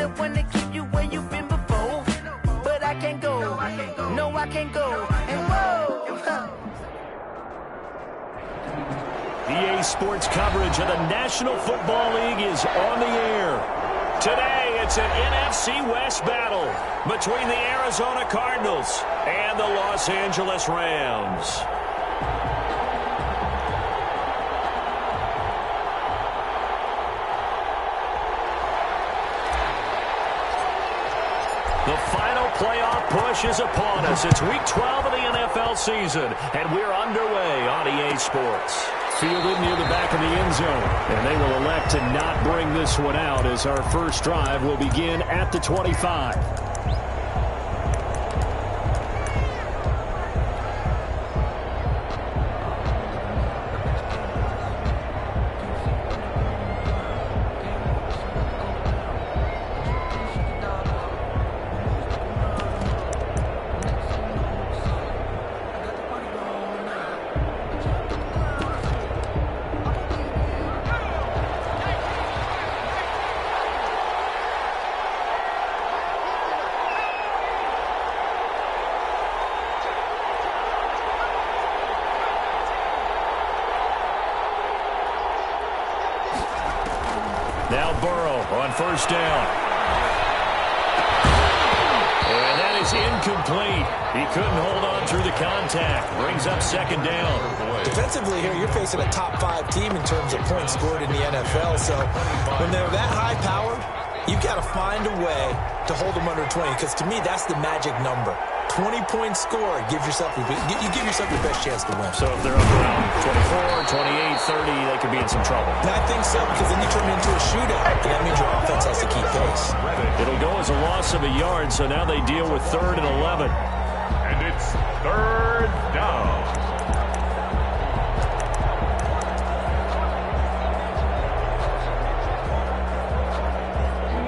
that wanna keep you where you've been before. But I can't go, no I can't go, and whoa. EA Sports coverage of the National Football League is on the air. Today, it's an NFC West battle between the Arizona Cardinals and the Los Angeles Rams. The final playoff push is upon us. It's Week 12 of the NFL season, and we're underway on EA Sports. Fielded near the back of the end zone, and they will elect to not bring this one out as our first drive will begin at the 25. Now Burrow on first down. And that is incomplete. He couldn't hold on through the contact. Brings up second down. Defensively here, you're facing a top-5 team in terms of points scored in the NFL. So when they're that high-powered, you've got to find a way to hold them under 20. Because to me, that's the magic number. 20-point score gives yourself you give yourself your best chance to win. So if they're up around 24, 28, 30, they could be in some trouble. And I think so, because then you turn it into a shootout, and that means your offense has to keep pace. It'll go as a loss of a yard, so now they deal with 3rd and 11. And it's 3rd down.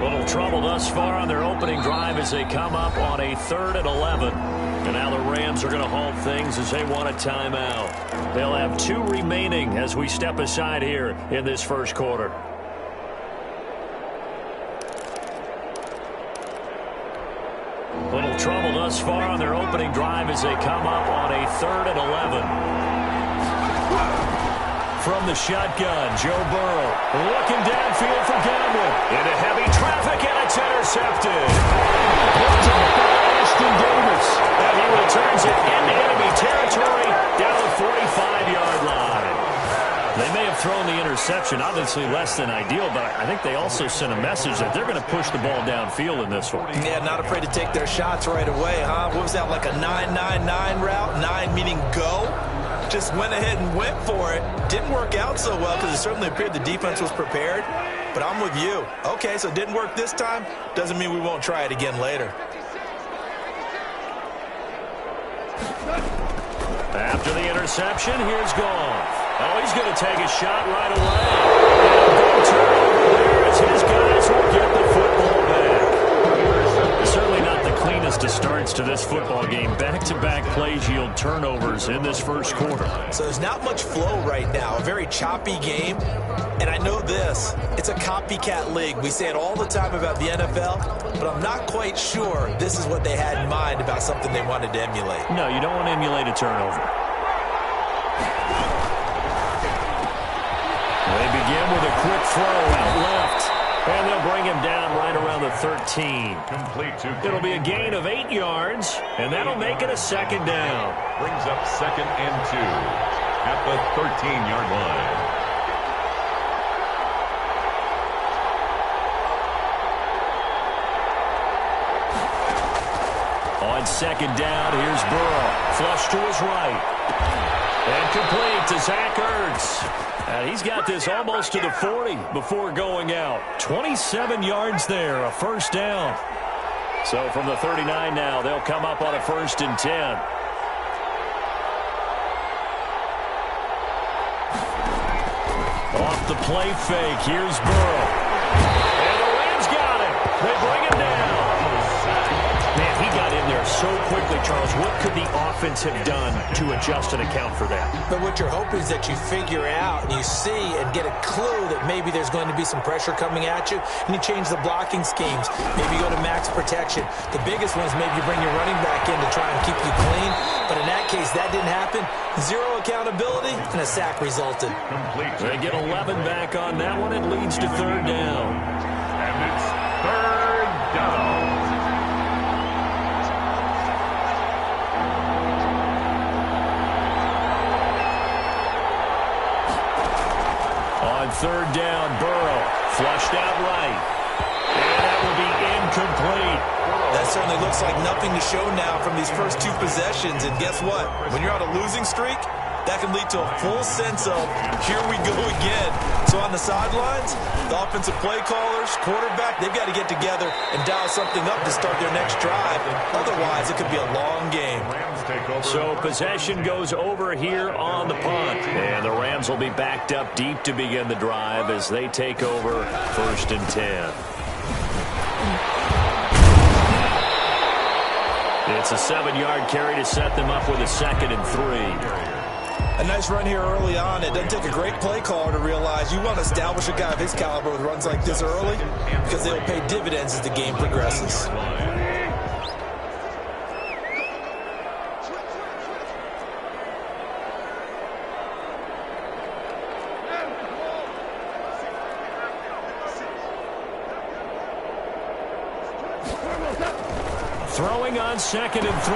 Little trouble thus far on their opening drive as they come up on a 3rd and 11. And now the Rams are going to halt things as they want a timeout. They'll have 2 remaining as we step aside here in this first quarter. Little trouble thus far on their opening drive as they come up on a 3rd and 11. From the shotgun, Joe Burrow looking downfield for Gamble. Into heavy traffic, and it's intercepted. Picked up by Ashton Davis. And he returns it into enemy territory down the 45-yard line. They may have thrown the interception, obviously less than ideal, but I think they also sent a message that they're going to push the ball downfield in this one. Yeah, not afraid to take their shots right away, huh? What was that, like a 9-9-9 route? 9 meaning go? Just went ahead and went for it. Didn't work out so well because it certainly appeared the defense was prepared. But I'm with you. Okay, so it didn't work this time. Doesn't mean we won't try it again later. After the interception, here's Goff. Oh, he's going to take a shot right away. And a turnover there as his guys will get the football back. Certainly not the cleanest of starts to this football game. Back-to-back plays yield turnovers in this first quarter. So there's not much flow right now. A very choppy game. And I know this. It's a copycat league. We say it all the time about the NFL, but I'm not quite sure this is what they had in mind about something they wanted to emulate. No, you don't want to emulate a turnover. They begin with a quick throw out left. And they'll bring him down right around the 13. Complete to It'll be a gain of 8 yards, and that'll make it a second down. Brings up 2nd and 2 at the 13-yard line. On second down, here's Burrow. Flush to his right. And complete to Zach Ertz. And he's got this almost to the 40 before going out. 27 yards there, a first down. So from the 39 now, they'll come up on a 1st and 10. Off the play fake, here's Burrow. And the Rams got him. They bring him down. Man, he got in there so quickly Charles, what could the offense have done to adjust and account for that? But what you're hoping is that you figure out and you see and get a clue that maybe there's going to be some pressure coming at you, and you change the blocking schemes. Maybe you go to max protection. The biggest one is maybe you bring your running back in to try and keep you clean. But in that case, that didn't happen. Zero accountability, and a sack resulted. They get 11 back on that one. It leads to third down. And it's third down. On third down, Burrow flushed out right. And that will be incomplete. That certainly looks like nothing to show now from these first two possessions. And guess what? When you're on a losing streak, that can lead to a full sense of, here we go again. So on the sidelines, the offensive play callers, quarterback, they've got to get together and dial something up to start their next drive. Otherwise, it could be a long game. So possession goes over here on the punt. And the Rams will be backed up deep to begin the drive as they take over 1st and 10. It's a 7-yard carry to set them up with a 2nd and 3. A nice run here early on. It doesn't take a great play caller to realize you want to establish a guy of his caliber with runs like this early because they will pay dividends as the game progresses. Throwing on 2nd and 3.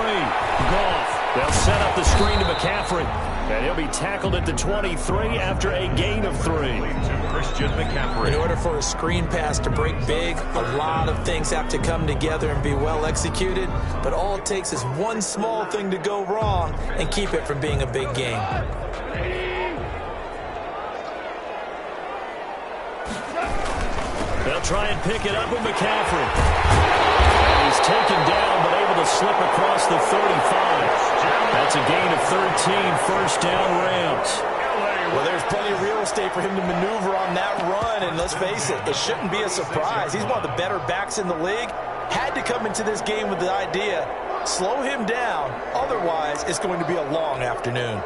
Goff. They'll set up the screen to McCaffrey. And he'll be tackled at the 23 after a gain of 3. Christian McCaffrey. In order for a screen pass to break big, a lot of things have to come together and be well executed. But all it takes is one small thing to go wrong and keep it from being a big game. They'll try and pick it up with McCaffrey. And he's taken down but able to slip across the 35. That's a gain of 13, 1st down Rams. Well, there's plenty of real estate for him to maneuver on that run, and let's face it, it shouldn't be a surprise. He's one of the better backs in the league. Had to come into this game with the idea, slow him down, otherwise it's going to be a long afternoon.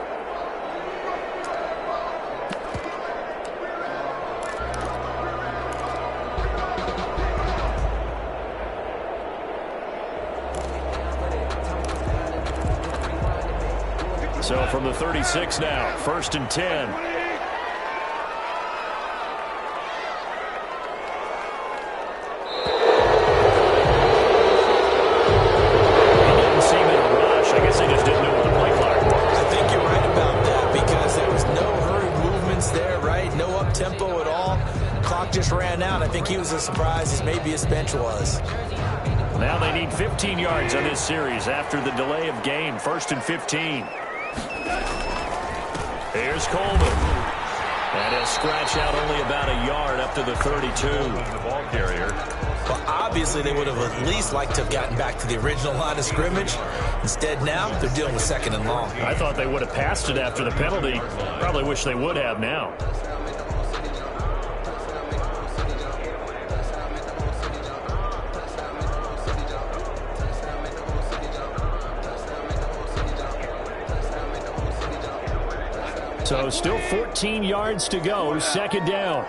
So from the 36 now, 1st and 10. He didn't seem in a rush. I guess they just didn't know what the play clock was. I think you're right about that because there was no hurried movements there, right? No up-tempo at all. Clock just ran out. I think he was as surprised as maybe his bench was. Now they need 15 yards on this series after the delay of game. 1st and 15. Here's Coleman. And he'll scratch out only about a yard up to the 32. The ball carrier. Well, obviously they would have at least liked to have gotten back to the original line of scrimmage. Instead now, they're dealing with 2nd and long. I thought they would have passed it after the penalty. Probably wish they would have now. So still 14 yards to go. 2nd down.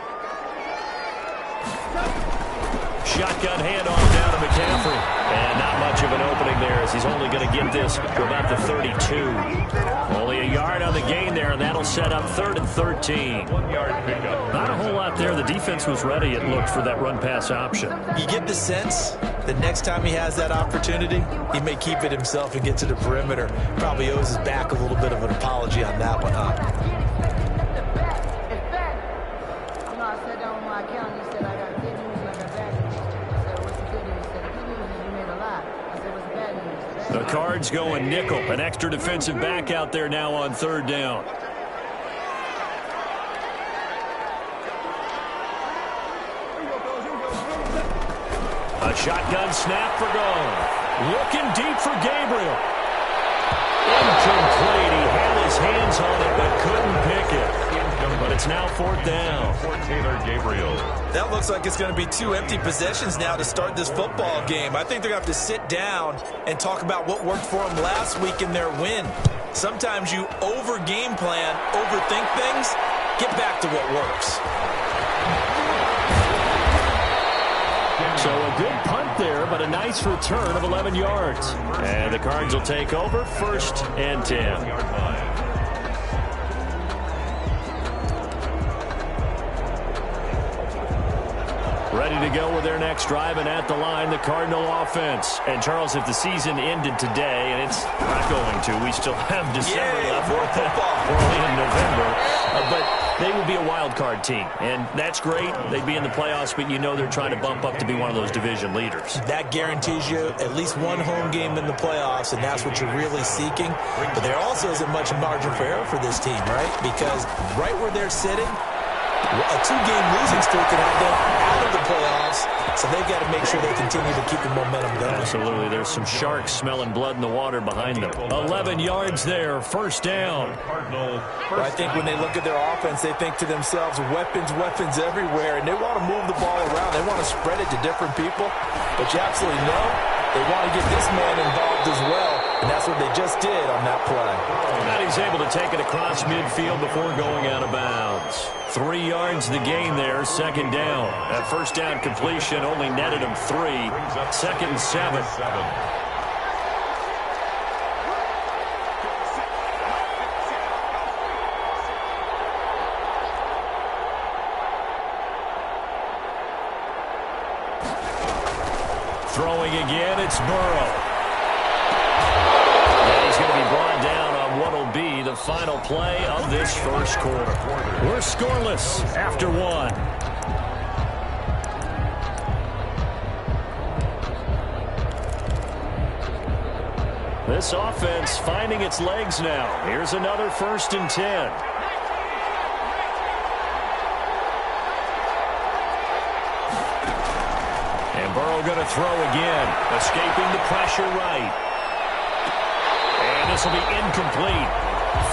Shotgun handoff down to McCaffrey. And not much of an opening there as he's only going to get this to about the 32. Only a yard on the gain there, and that'll set up 3rd and 13. 1 yard pickup. Not a whole lot there. The defense was ready, it looked, for that run-pass option. You get the sense that next time he has that opportunity, he may keep it himself and get to the perimeter. Probably owes his back a little bit of an apology on that one, huh? The Cards going nickel. An extra defensive back out there now on 3rd down. A shotgun snap for Goff. Looking deep for Gabriel. Incomplete. He had his hands on it but couldn't pick it. But it's now 4th down. For Taylor Gabriel. That looks like it's going to be 2 empty possessions now to start this football game. I think they're going to have to sit down and talk about what worked for them last week in their win. Sometimes you over-game plan, overthink things, get back to what works. So a good punt there, but a nice return of 11 yards. And the Cards will take over 1st and 10. Ready to go with their next drive, and at the line, the Cardinal offense. And, Charles, if the season ended today, and it's not going to, we still have December left. More football. Early in November. But they would be a wild card team, and that's great. They'd be in the playoffs, but you know they're trying to bump up to be one of those division leaders. That guarantees you at least one home game in the playoffs, and that's what you're really seeking. But there also isn't much margin for error for this team, right? Because right where they're sitting, a 2-game losing streak can have them out of the playoffs, so they've got to make sure they continue to keep the momentum going. Absolutely. There's some sharks smelling blood in the water behind them. 11 yards there, 1st down. Well, I think when they look at their offense, they think to themselves, weapons everywhere, and they want to move the ball around. They want to spread it to different people, but you absolutely know they want to get this man involved as well, and that's what they just did on that play. And he's able to take it across midfield before going out of bounds. 3 yards the gain there, 2nd down. That 1st down completion only netted him 3. 2nd and 7. Throwing again, it's Burrow. And he's going to be brought down on what will be the final play of this 1st quarter. We're scoreless after 1. This offense finding its legs now. Here's another 1st and 10. And Burrow going to throw again, escaping the pressure right. And this will be incomplete.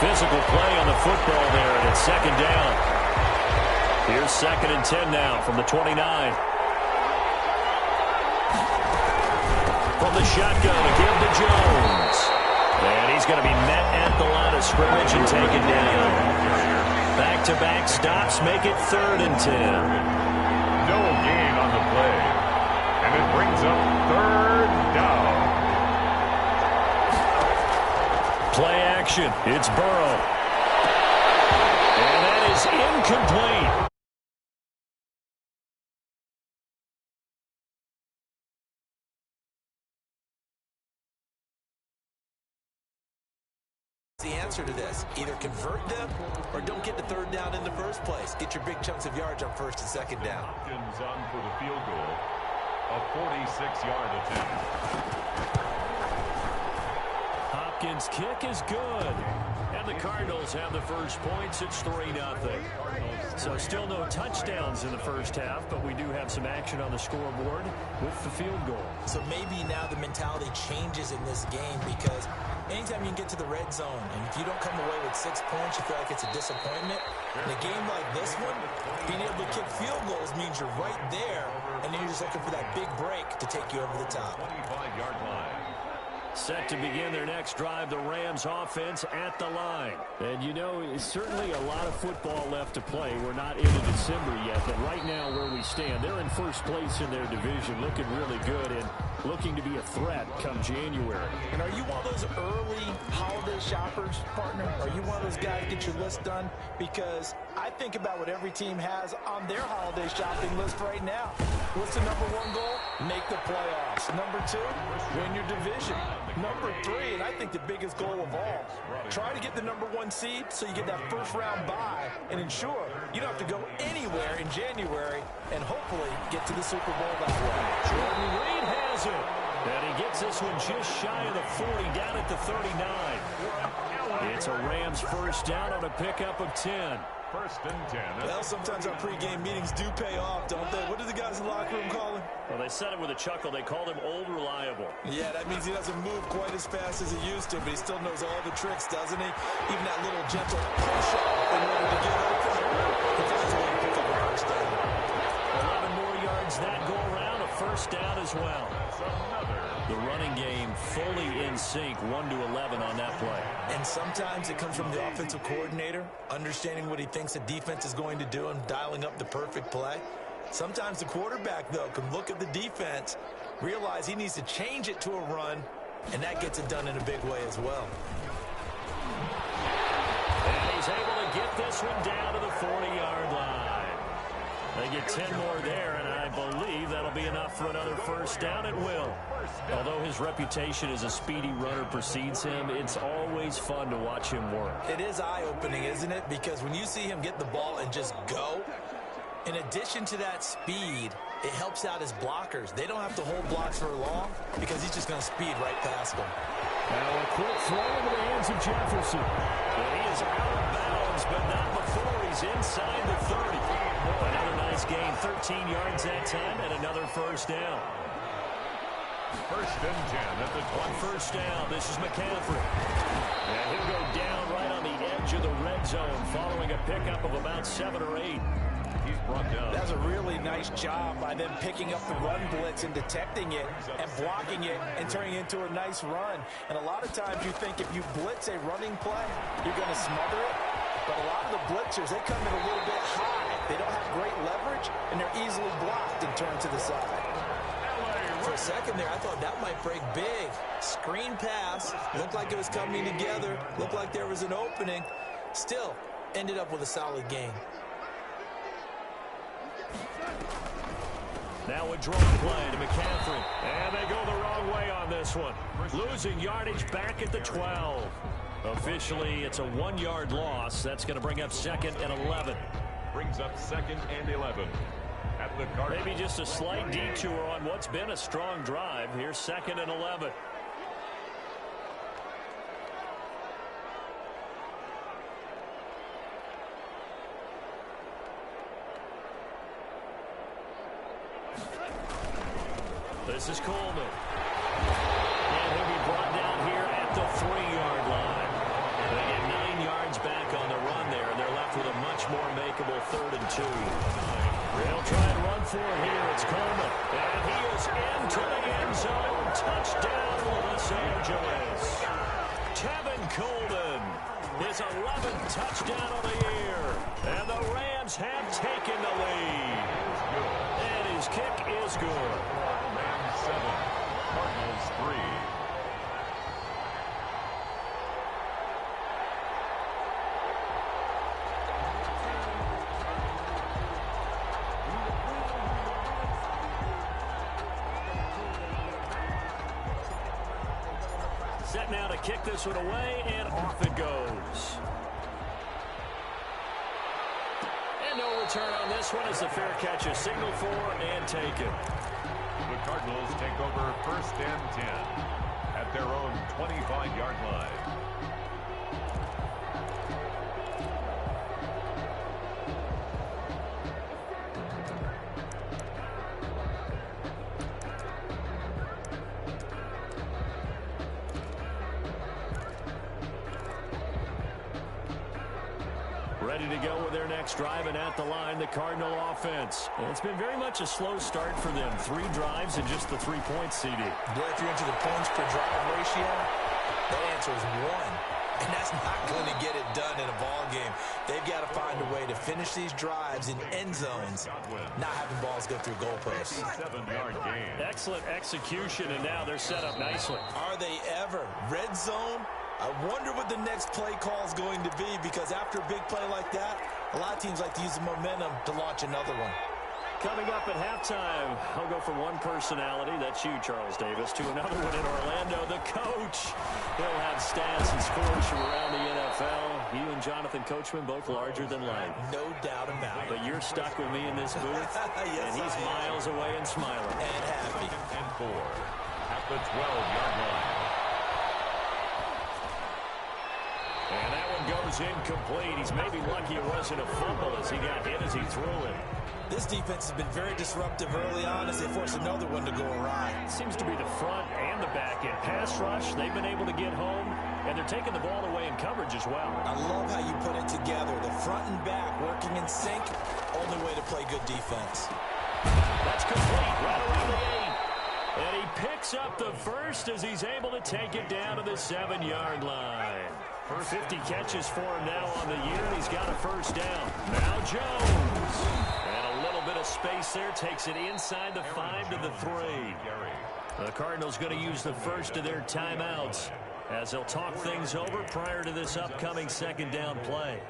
Physical play on the football there, and it's 2nd down. Here's 2nd and 10 now from the 29. From the shotgun to give to Jones. And he's going to be met at the line of scrimmage and taken down. Back-to-back stops make it 3rd and 10. No gain on the play. And it brings up 3rd down. Play action. It's Burrow. And that is incomplete. The answer to this, either convert them or don't get the 3rd down in the first place. Get your big chunks of yards on 1st and 2nd down. Hopkins on for the field goal. A 46-yard attempt. Hopkins' kick is good. And the Cardinals have the first points. It's 3-0. So still no touchdowns in the first half, but we do have some action on the scoreboard with the field goal. So maybe now the mentality changes in this game, because anytime you can get to the red zone, and if you don't come away with 6 points, you feel like it's a disappointment. In a game like this one, being able to kick field goals means you're right there, and then you're just looking for that big break to take you over the top. 25-yard line. Set to begin their next drive, the Rams offense at the line. And you know, it's certainly a lot of football left to play. We're not into December yet, but right now where we stand, they're in first place in their division, looking really good and looking to be a threat come January. And are you one of those early holiday shoppers, partner? Are you one of those guys get your list done? Because I think about what every team has on their holiday shopping list right now. What's the number 1 goal? Make the playoffs. Number 2, win your division. Number 3, and I think the biggest goal of all, try to get the number 1 seed so you get that first-round bye and ensure you don't have to go anywhere in January and hopefully get to the Super Bowl that way. Jordan Reed has it. And he gets this one just shy of the 40, down at the 39. It's a Rams first down on a pickup of 10. 1st and 10. Well, sometimes our pregame meetings do pay off, don't they? What do the guys in the locker room call him? Well, they said it with a chuckle. They called him Old Reliable. Yeah, that means he doesn't move quite as fast as he used to, but he still knows all the tricks, doesn't he? Even that little gentle push-up in order to get open. first down as well. The running game fully in sync, 1-11 on that play. And sometimes it comes from the offensive coordinator, understanding what he thinks the defense is going to do and dialing up the perfect play. Sometimes the quarterback, though, can look at the defense, realize he needs to change it to a run, and that gets it done in a big way as well. And he's able to get this one down to the 40-yard line. They get 10 more there, and I believe that'll be enough for another first down at will. Although his reputation as a speedy runner precedes him, it's always fun to watch him work. It is eye-opening, isn't it? Because when you see him get the ball and just go, in addition to that speed, it helps out his blockers. They don't have to hold blocks for long because he's just going to speed right past them. Now a quick throw into the hands of Jefferson. And he is out of bounds, but not before he's inside the 30. Another nice gain, 13 yards that time, and another first down. First and 10 at the 20. First down, this is McCaffrey. And he'll go down right on the edge of the red zone following a pickup of about 7 or 8. He's brought down. That's a really nice job by them picking up the run blitz and detecting it and blocking it and turning it into a nice run. And a lot of times you think if you blitz a running play, you're going to smother it. But a lot of the blitzers, they come in a little bit high. They don't have great leverage, and they're easily blocked and turned to the side. For a second there, I thought that might break big. Screen pass. Looked like it was coming together. Looked like there was an opening. Still, ended up with a solid gain. Now a draw play to McCaffrey. And they go the wrong way on this one. Losing yardage back at the 12. Officially, it's a 1-yard loss. That's going to bring up 2nd and 11. Brings up 2nd and 11. At the Cardinals. Maybe just a slight detour on what's been a strong drive. Here's 2nd and 11. This is Coleman. And he'll be brought down here at the 3-yard line. They get 9 yards back on the run there. They're left with a much more makeable 3rd and 2. They'll try and run for it here. It's Coleman. And he is into the end zone. Touchdown, Los Angeles. Tevin Coleman, his 11th touchdown of the year. And the Rams have taken the lead. And his kick is good. Rams 7, Cardinals 3. Set now to kick this one away, and off it goes. And no return on this one as the fair catch is signaled for and taken. The Cardinals take over 1st and 10 at their own 25-yard line. Ready to go with their next drive, and at the line, the Cardinal offense. And it's been very much a slow start for them. 3 drives and just the 3 points, CD. Boy, if you're into the points per drive ratio, that answer is 1. And that's not going to get it done in a ball game. They've got to find a way to finish these drives in end zones, not having balls go through goalposts. 7-yard gain. Excellent execution, and now they're set up nicely. Are they ever? Red zone? I wonder what the next play call is going to be, because after a big play like that, a lot of teams like to use the momentum to launch another one. Coming up at halftime, I'll go from one personality, that's you, Charles Davis, to another one in Orlando, the coach. He'll have stats and scores from around the NFL. You and Jonathan Coachman, both larger than life. No doubt about it. But you're stuck with me in this booth, Yes, and he's miles away and smiling. And happy. And 4 at the 12-yard line. And that one goes incomplete. He's maybe lucky it wasn't a fumble as he got hit as he threw it. This defense has been very disruptive early on as they force another one to go awry. It seems to be the front and the back end. Pass rush, they've been able to get home, and they're taking the ball away in coverage as well. I love how you put it together. The front and back working in sync, only way to play good defense. That's complete right around the 8. And he picks up the first as he's able to take it down to the 7-yard line. For 50 catches for him now on the year. He's got a first down. Now Jones. And a little bit of space there. Takes it inside the 5 to the 3. The Cardinals going to use the first of their timeouts as they'll talk things over prior to this upcoming second down play.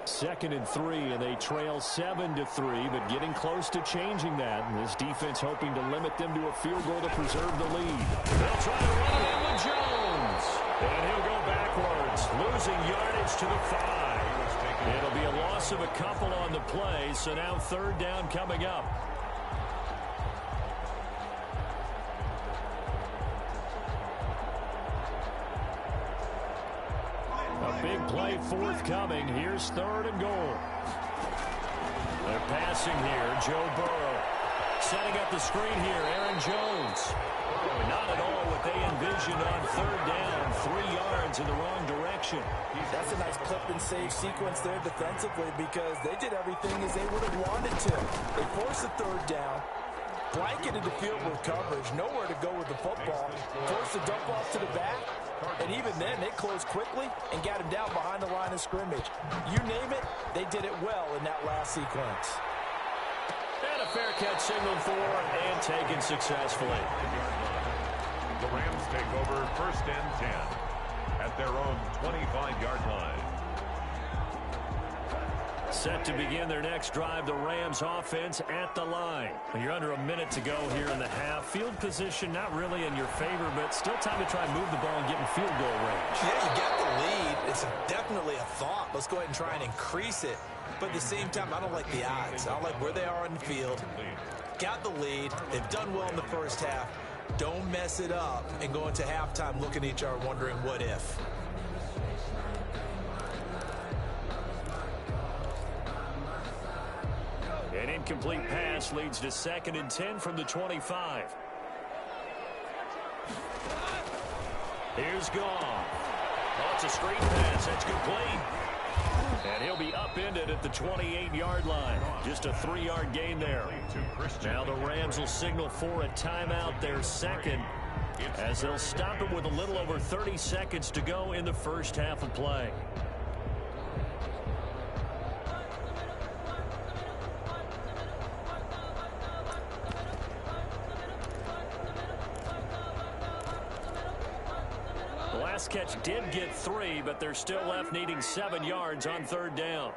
Second and 3, and they trail 7-3, but getting close to changing that. And this defense hoping to limit them to a field goal to preserve the lead. They'll try to run it in with Jones. And he'll go backwards, losing yardage to the 5. It'll be a loss of a couple on the play, so now third down coming up. A big play forthcoming. Here's third and goal. They're passing here. Joe Burrow setting up the screen here. Aaron Jones. Not at all what they envisioned on third down. 3 yards in the wrong direction. That's a nice clip and save sequence there defensively because they did everything as they would have wanted to. They forced the third down, blanketed the field with coverage, nowhere to go with the football, forced the dump off to the back, and even then they closed quickly and got him down behind the line of scrimmage. You name it, they did it well in that last sequence. And a fair catch signaled for and taken successfully. The Rams take over first and 10 at their own 25-yard line. Set to begin their next drive, the Rams offense at the line. You're under a minute to go here in the half. Field position not really in your favor, but still time to try and move the ball and get in field goal range. Yeah, you got the lead. It's definitely a thought. Let's go ahead and try and increase it. But at the same time, I don't like the odds. I don't like where they are on the field. Got the lead. They've done well in the first half. Don't mess it up and go into halftime looking at each other wondering what if. An incomplete pass leads to second and 10 from the 25. Here's Goff. Oh, it's a screen pass. That's complete. And he'll be upended at the 28-yard line. Just a 3-yard gain there. Now the Rams will signal for a timeout, their second, as they'll stop it with a little over 30 seconds to go in the first half of play. The last catch did get 3, but they're still left needing 7 yards on third down.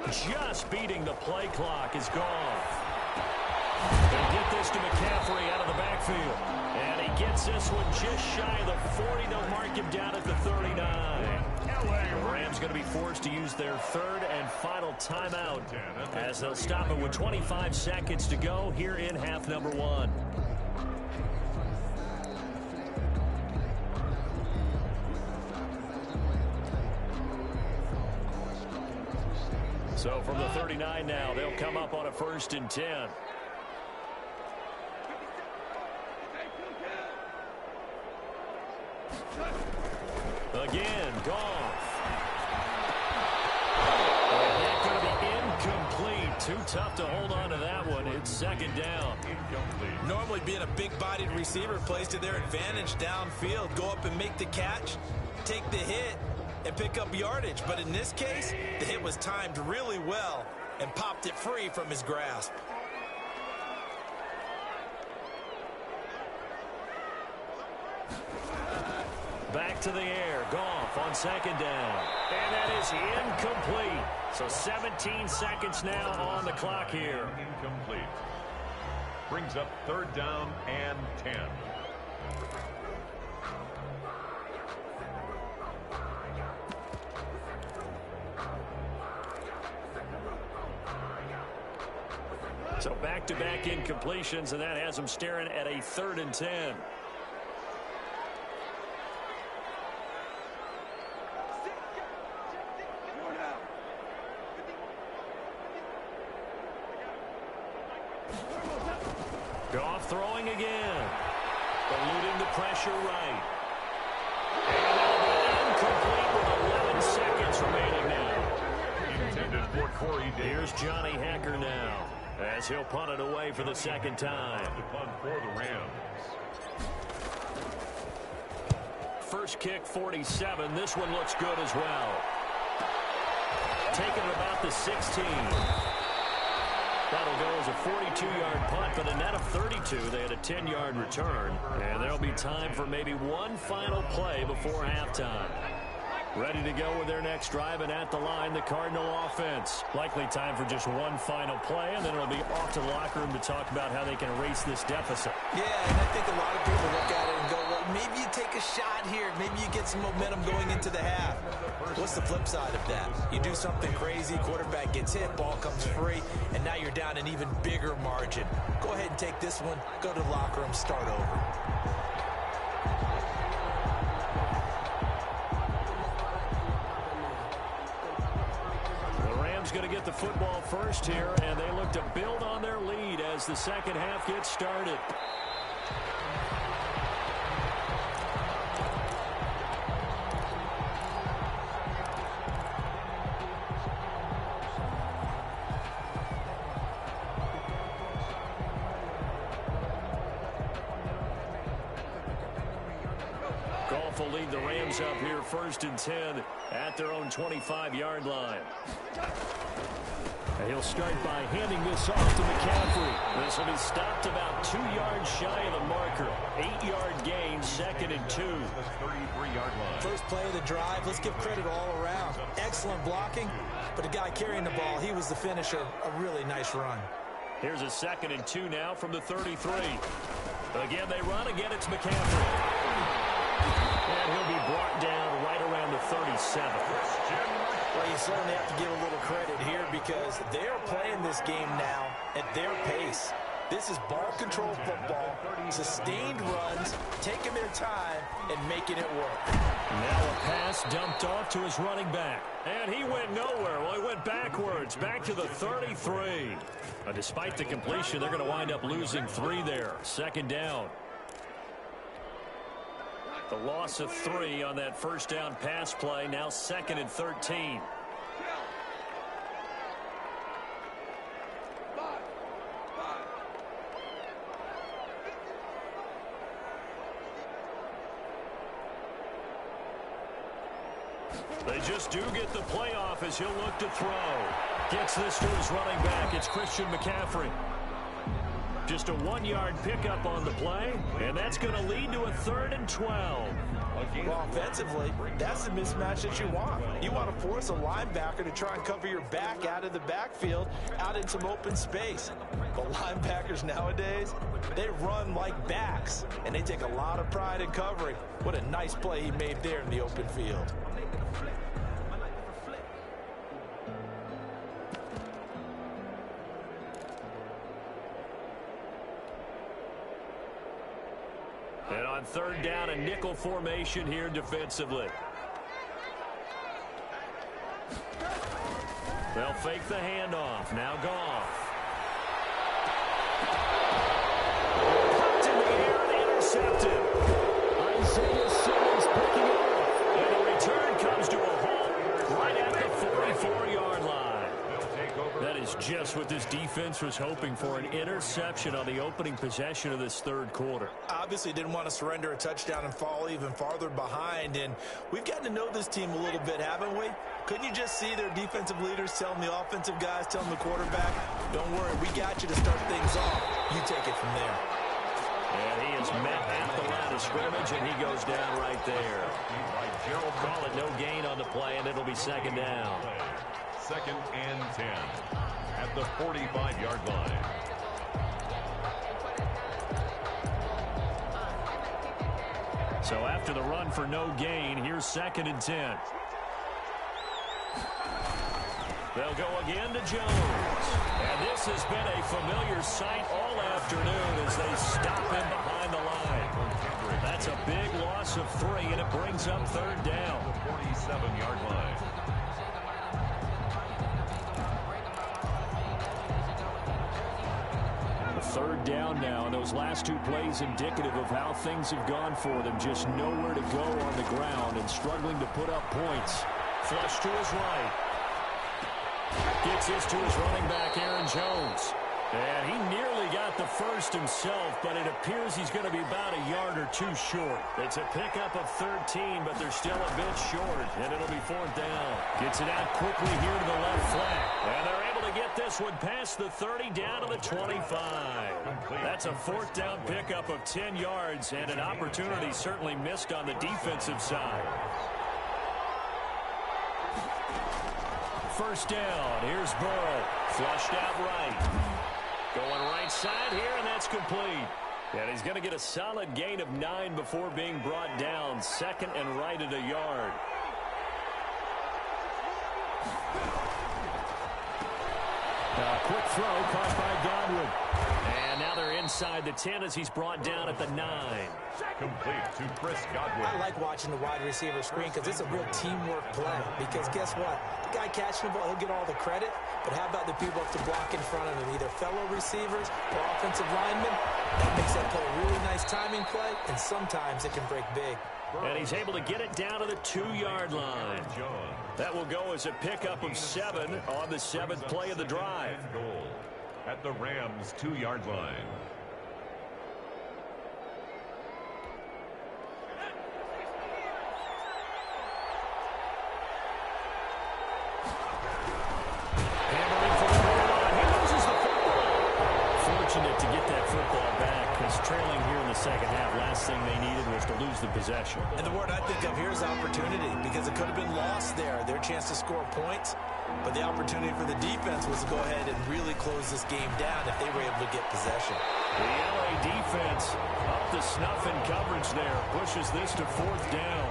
Just beating the play clock is gone. They'll get this to McCaffrey out of the backfield. And he gets this one just shy of the 40. They'll mark him down at the 39. The Rams going to be forced to use their third and final timeout as they'll stop it with 25 seconds to go here in half number 1. So from the 39 now, they'll come up on a first and 10. Again, Goff. And that's going to be incomplete. Too tough to hold on to that one. It's second down. Normally being a big-bodied receiver plays to their advantage downfield. Go up and make the catch, take the hit, and pick up yardage. But in this case, the hit was timed really well and popped it free from his grasp. Back to the air. Goff on second down. And that is incomplete. So 17 seconds now on the clock here. Incomplete. Brings up third down and 10. So back-to-back incompletions, and that has them staring at a third and 10. throwing again. Eluding the pressure right. And that'll be incomplete with 11 seconds remaining now. Intended for Corey Davis. Here's Johnny Hekker now, as he'll punt it away for the second time. The punt for the Rams. First kick, 47. This one looks good as well. Taking about the 16. That'll go as a 42-yard punt, but a net of 32. They had a 10-yard return, and there'll be time for maybe one final play before halftime. Ready to go with their next drive, and at the line, the Cardinal offense. Likely time for just one final play, and then it'll be off to the locker room to talk about how they can erase this deficit. Yeah, and I think a lot of people look at it and go, well, maybe you take a shot here. Maybe you get some momentum going into the half. What's the flip side of that? You do something crazy, quarterback gets hit, ball comes free, and now you're down an even bigger margin. Go ahead and take this one, go to the locker room, start over. Going to get the football first here, and they look to build on their lead as the second half gets started. Goff will lead the Rams up here 1st and 10 at their own 25-yard line. He'll start by handing this off to McCaffrey. This will be stopped about 2 yards shy of the marker. 8-yard gain, 2nd and 2. 33-yard line. First play of the drive, let's give credit all around. Excellent blocking, but the guy carrying the ball, he was the finisher. A really nice run. Here's a 2nd and 2 now from the 33. Again, they run. Again, it's McCaffrey. And he'll be brought down right around the 37. Well, you certainly have to give a little credit here because they're playing this game now at their pace. This is ball control football, sustained runs, taking their time and making it work. Now a pass dumped off to his running back. And he went nowhere. Well, he went backwards, back to the 33. Despite the completion, they're going to wind up losing 3 there. 2nd down. The loss of 3 on that first down pass play. Now 2nd and 13. They just do get the playoff as he'll look to throw. Gets this to his running back. It's Christian McCaffrey. Just a 1-yard pickup on the play, and that's going to lead to a 3rd and 12. Well, offensively, that's the mismatch that you want. You want to force a linebacker to try and cover your back out of the backfield, out in some open space. But linebackers nowadays, they run like backs, and they take a lot of pride in covering. What a nice play he made there in the open field. And on 3rd down, a nickel formation here defensively. They'll fake the handoff. Now Goff. Popped in the air and intercepted. Isaiah Simmons picking it off. And the return comes to a halt right at the 44-yard line. That is just what this defense was hoping for, an interception on the opening possession of this 3rd quarter. Obviously didn't want to surrender a touchdown and fall even farther behind, and we've gotten to know this team a little bit, haven't we? Couldn't you just see their defensive leaders telling the offensive guys, telling the quarterback, don't worry, we got you to start things off. You take it from there. And he is met at the line of scrimmage, and he goes down right there. Call it no gain on the play, and it'll be 2nd down. 2nd and 10 at the 45-yard line. So after the run for no gain, here's 2nd and 10. They'll go again to Jones. And this has been a familiar sight all afternoon as they stop him behind the line. That's a big loss of 3, and it brings up 3rd down. The 47-yard line. Third down now, and those last two plays indicative of how things have gone for them. Just nowhere to go on the ground and struggling to put up points. Flush to his right. Gets this to his running back, Aaron Jones. And he nearly got the first himself, but it appears he's going to be about a yard or two short. It's a pickup of 13, but they're still a bit short, and it'll be fourth down. Gets it out quickly here to the left flat. And they're able to get this one past the 30 down to the 25. That's a fourth down pickup of 10 yards, and an opportunity certainly missed on the defensive side. First down. Here's Burrow. Flushed out right. Going right side here, and that's complete. And he's going to get a solid gain of 9 before being brought down. Second and right at a yard. Quick throw caught by Godwin. And now they're inside the 10 as he's brought down at the 9. Complete to Chris Godwin. I like watching the wide receiver screen because it's a real teamwork play. Because guess what? The guy catching the ball, he'll get all the credit. But how about the people up to block in front of him, either fellow receivers or offensive linemen? That makes that play a really nice timing play, and sometimes it can break big. And he's able to get it down to the 2-yard line. That will go as a pickup of 7 on the 7th play of the drive. Goal at the Rams' 2-yard line. Hammering for the goal line. He loses the football. Fortunate to get that football back, because trailing here in the second half, last thing they needed was to lose the possession. And the word I think of here is opportunity, because it could have been lost there. Their chance to score points, but the opportunity for the defense was to go ahead and really close this game down if they were able to get possession. The LA defense up to snuff in coverage there, pushes this to fourth down.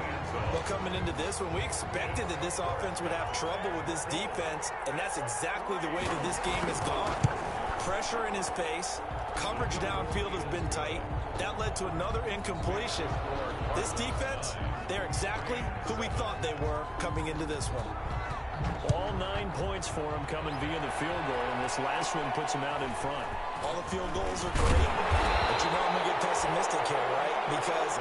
Well, coming into this one, we expected that this offense would have trouble with this defense, and that's exactly the way that this game has gone. Pressure in his face, coverage downfield has been tight. That led to another incompletion. This defense, they're exactly who we thought they were coming into this one. All 9 points for him coming via the field goal, and this last one puts him out in front. All the field goals are great, but you know I'm going to get pessimistic here, right? Because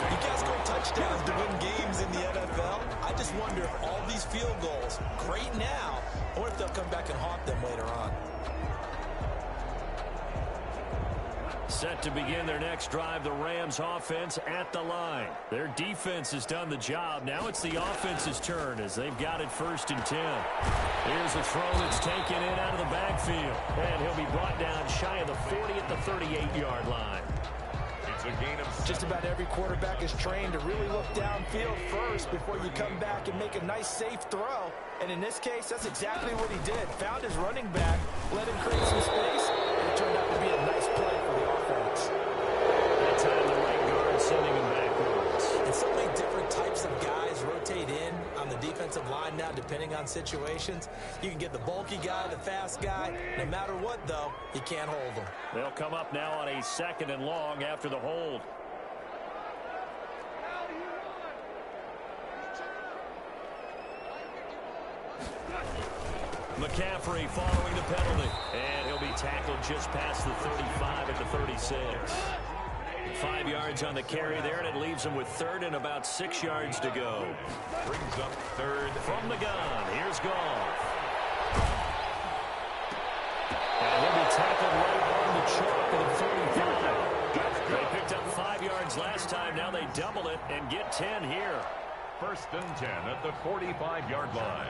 you guys score touchdowns to win games in the NFL. I just wonder if all these field goals, great now, or if they'll come back and haunt them later on. Set to begin their next drive, the Rams offense at the line. Their defense has done the job. Now it's the offense's turn as they've got it 1st and 10. Here's a throw that's taken in out of the backfield. And he'll be brought down shy of the 40 at the 38-yard line. It's a gain of 7. Just about every quarterback is trained to really look downfield first before you come back and make a nice, safe throw. And in this case, that's exactly what he did. Found his running back, let him create some space, and it turned out to be a nice play for the offense. That time the right guard sending him backwards. And so many different types of guys rotate in on the defensive line now, depending on situations. You can get the bulky guy, the fast guy. No matter what, though, you can't hold them. They'll come up now on a 2nd and long after the hold. McCaffrey following the penalty. And he'll be tackled just past the 35 at the 36. 5 yards on the carry there, and it leaves him with 3rd and about 6 yards to go. Brings up 3rd. From the gun, here's Goff. And he'll be tackled right on the chalk at the 45. They picked up 5 yards last time. Now they double it and get 10 here. 1st and 10 at the 45-yard line.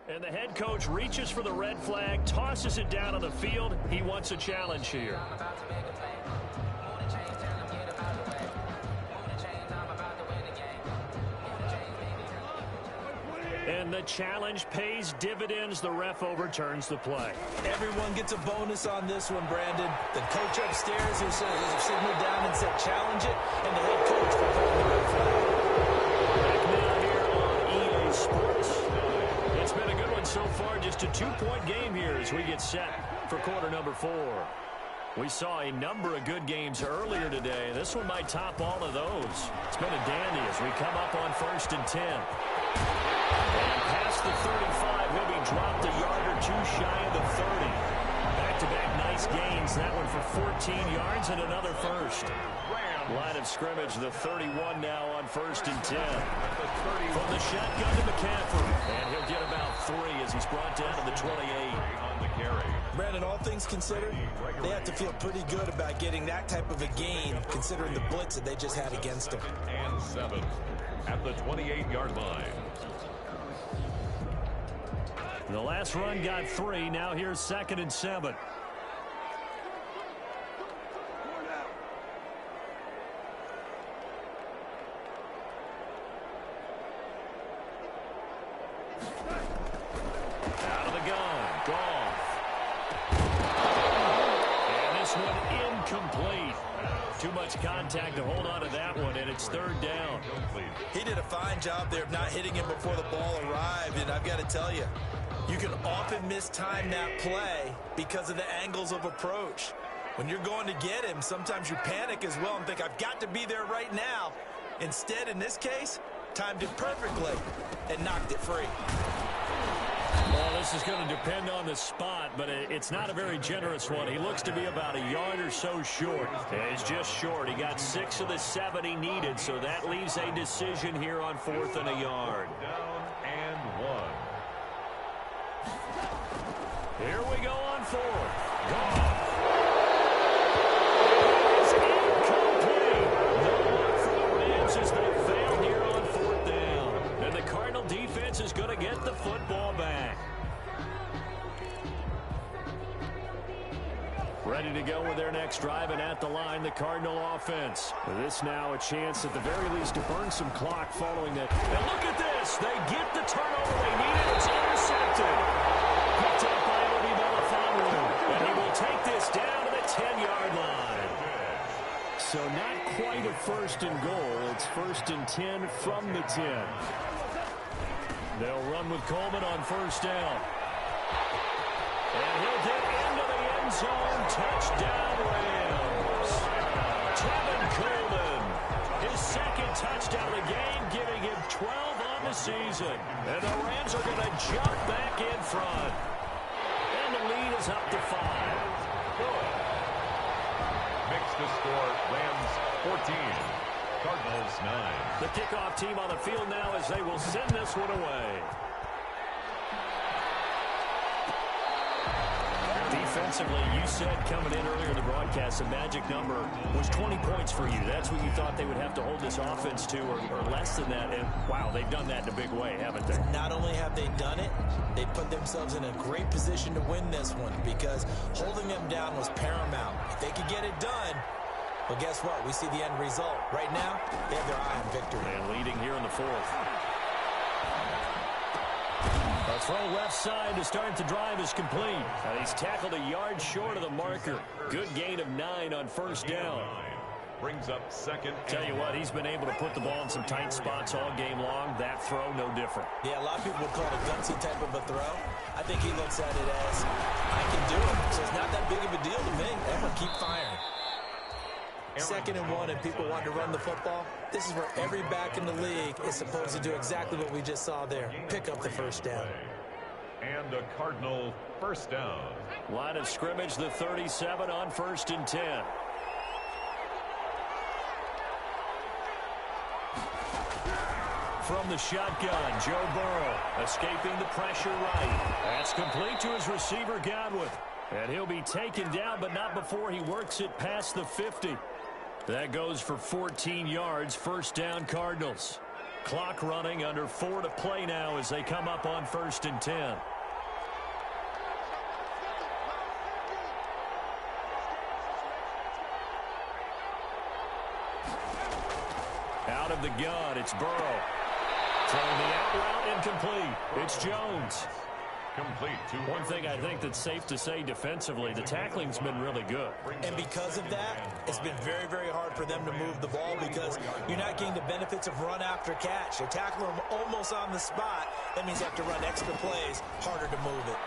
And the head coach reaches for the red flag, tosses it down on the field. He wants a challenge here. And the challenge pays dividends. The ref overturns the play. Everyone gets a bonus on this one, Brandon. The coach upstairs who signaled down and said challenge it, and the head coach for calling the red flag. Back now here on EA Sports. It's been a good one so far. Just a 2-point game here as we get set for quarter number 4. We saw a number of good games earlier today. This one might top all of those. It's been a dandy as we come up on 1st and 10. And past the 35, he'll be dropped a yard or two shy of the 30. Back-to-back nice gains. That one for 14 yards and another first. Line of scrimmage, the 31 now on 1st and 10. From the shotgun to McCaffrey. And he'll get about 3 as he's brought down to the 28. On the carry. Brandon, all things considered, they have to feel pretty good about getting that type of a gain, considering the blitz that they just had against them. And 7 at the 28-yard line. The last run got 3. Now here's 2nd and 7. Out of the gun. Goff. And this one incomplete. Too much contact to hold on to that one, and it's 3rd down. He did a fine job there of not hitting him before the ball arrived, and I've got to tell you, you can often mistime that play because of the angles of approach. When you're going to get him, sometimes you panic as well and think, I've got to be there right now. Instead, in this case, timed it perfectly and knocked it free. Well, this is going to depend on the spot, but it's not a very generous one. He looks to be about a yard or so short. He's just short. He got 6 of the 7 he needed, so that leaves a decision here on 4th and a yard. Down and 1. Here we go on 4th. Goff. As they fail here on 4th down. And the Cardinal defense is going to get the football back. Ready to go with their next drive, and at the line, the Cardinal offense. With this now a chance at the very least to burn some clock following that. And look at this. They get the turnover they needed. It's intercepted. Picked up by Obi Melifonwu. And he will take this down to the 10-yard line. So not quite a 1st and goal. It's 1st and 10 from the 10. They'll run with Coleman on 1st down. And he'll get into the end zone. Touchdown, Rams. Tevin Coleman. His 2nd touchdown of the game, giving him 12 on the season. And the Rams are going to jump back in front. And the lead is up to 5. Makes the score Rams 14, Cardinals 9. The kickoff team on the field now as they will send this one away. Defensively, you said coming in earlier in the broadcast, the magic number was 20 points for you. That's what you thought they would have to hold this offense to, or less than that. And, wow, they've done that in a big way, haven't they? Not only have they done it, they put themselves in a great position to win this one because holding them down was paramount. If they could get it done, well, guess what? We see the end result. Right now, they have their eye on victory. And leading here in the 4th. A throw left side to start the drive is complete. And he's tackled a yard short of the marker. Good gain of 9 on 1st down. Brings up 2nd. Tell you what, he's been able to put the ball in some tight spots all game long. That throw, no different. Yeah, a lot of people would call it a gutsy type of a throw. I think he looks at it as, I can do it, so it's not that big of a deal to me. I'm going to keep firing. 2nd and 1, and people want to run the football. This is where every back in the league is supposed to do exactly what we just saw there. Pick up the 1st down. And a Cardinal 1st down. Line of scrimmage, the 37 on 1st and 10. From the shotgun, Joe Burrow escaping the pressure right. That's complete to his receiver, Godwin. And he'll be taken down, but not before he works it past the 50. That goes for 14 yards, 1st down Cardinals. Clock running, under 4 to play now as they come up on 1st and 10. Out of the gun, it's Burrow. Throwing the out route incomplete. It's Jones. Complete to one thing I think that's safe to say defensively, the tackling's been really good. And because of that, it's been very, very hard for them to move the ball because you're not getting the benefits of run after catch. You're tackling them almost on the spot. That means you have to run extra plays, harder to move it.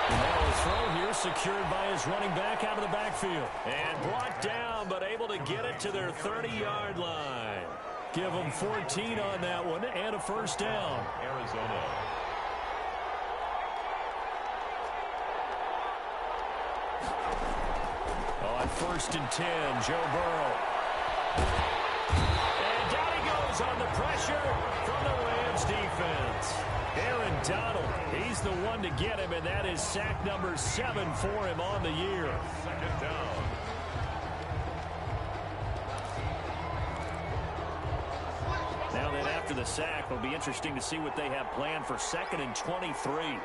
And that was throw here secured by his running back out of the backfield. And brought down, but able to get it to their 30-yard line. Give them 14 on that one and a first down. Arizona. On 1st and 10, Joe Burrow. And down he goes on the pressure from the Rams defense. Aaron Donald, he's the one to get him, and that is sack number 7 for him on the year. Second down. Now then, after the sack, it'll be interesting to see what they have planned for 2nd and 23.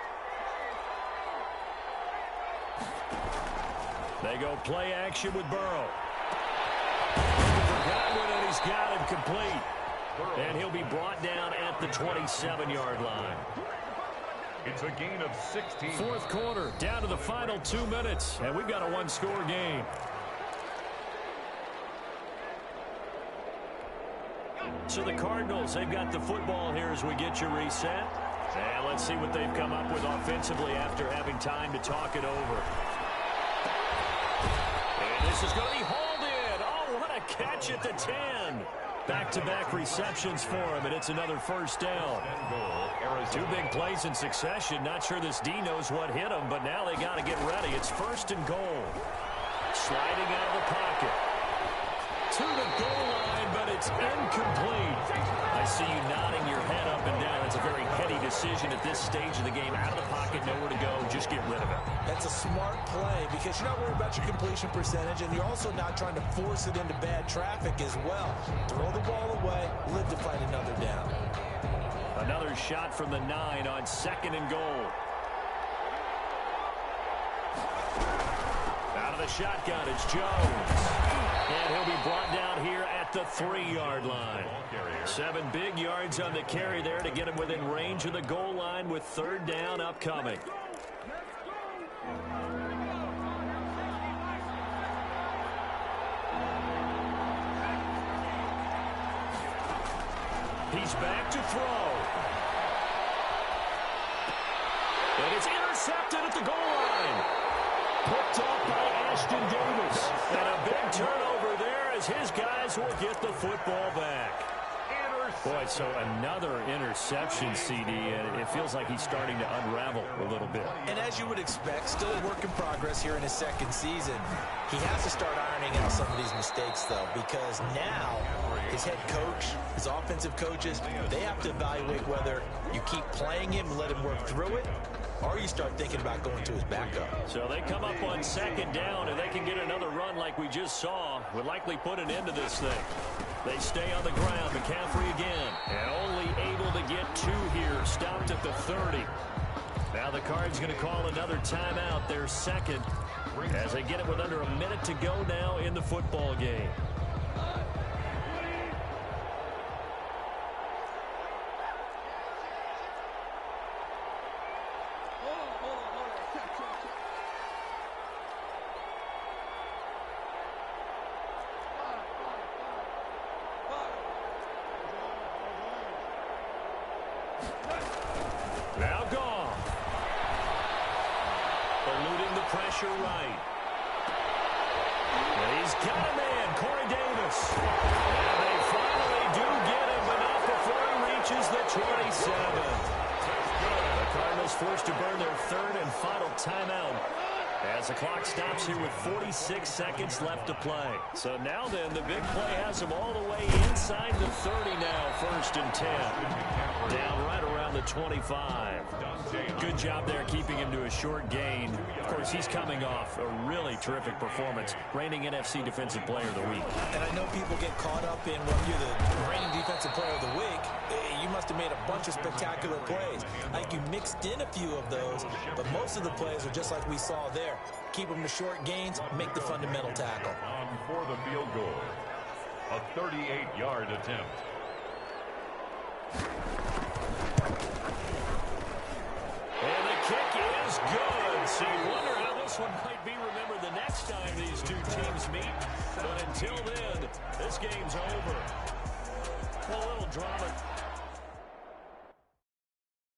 They go play action with Burrow. Godwin, and he's got him complete. And he'll be brought down at the 27-yard line. It's a gain of 16. Fourth quarter, down to the final 2 minutes, and we've got a one-score game. So the Cardinals, they've got the football here as we get you reset. And let's see what they've come up with offensively after having time to talk it over. And this is going to be hauled in. Oh, what a catch at the 10. Back-to-back receptions for him, and it's another first down. 2 big plays in succession. Not sure this D knows what hit him, but now they got to get ready. It's 1st and goal. Sliding out of the pocket. To the goal line, but it's incomplete. I see you nodding your head up and down. It's a very heady decision at this stage of the game. Out of the pocket, nowhere to go. Just get rid of it. That's a smart play because you're not worried about your completion percentage, and you're also not trying to force it into bad traffic as well. Throw the ball away, live to fight another down. Another shot from the 9 on 2nd and goal. Out of the shotgun, it's Jones. And he'll be brought down here at the 3-yard line. 7 big yards on the carry there to get him within range of the goal line with 3rd down upcoming. He's back to throw. And it's intercepted at the goal line. Picked up by Ashton Davis. And a big turnover there as his guys will get the football back. Boy, so another interception, CD, and it feels like he's starting to unravel a little bit. And as you would expect, still a work in progress here in his 2nd season. He has to start ironing out some of these mistakes, though, because now his head coach, his offensive coaches, they have to evaluate whether you keep playing him and let him work through it, or you start thinking about going to his backup. So they come up on 2nd down, and they can get another run like we just saw. Would likely put an end to this thing. They stay on the ground. McCaffrey again. And only able to get 2 here. Stopped at the 30. Now the Cards going to call another timeout. Their 2nd. As they get it with under a minute to go now in the football game. Now gone. Eluding the pressure right. And he's got a man, Corey Davis. And they finally do get him, but not before he reaches the 27. The Cardinals forced to burn their 3rd and final timeout as the clock stops here with 46 seconds left to play. So now then, the big play has him all the way inside the 30 now, 1st and 10. Down right around the 25. Good job there keeping him to a short gain. Of course, he's coming off a really terrific performance, reigning NFC Defensive Player of the Week. And I know people get caught up in when you're the reigning Defensive Player of the Week. You must have made a bunch of spectacular plays. I think you mixed in a few of those, but most of the plays are just like we saw there. Keep them to short gains, make the fundamental tackle. On for the field goal. A 38-yard attempt. And the kick is good. So you wonder how this one might be remembered the next time these two teams meet. But until then, this game's over. A little drama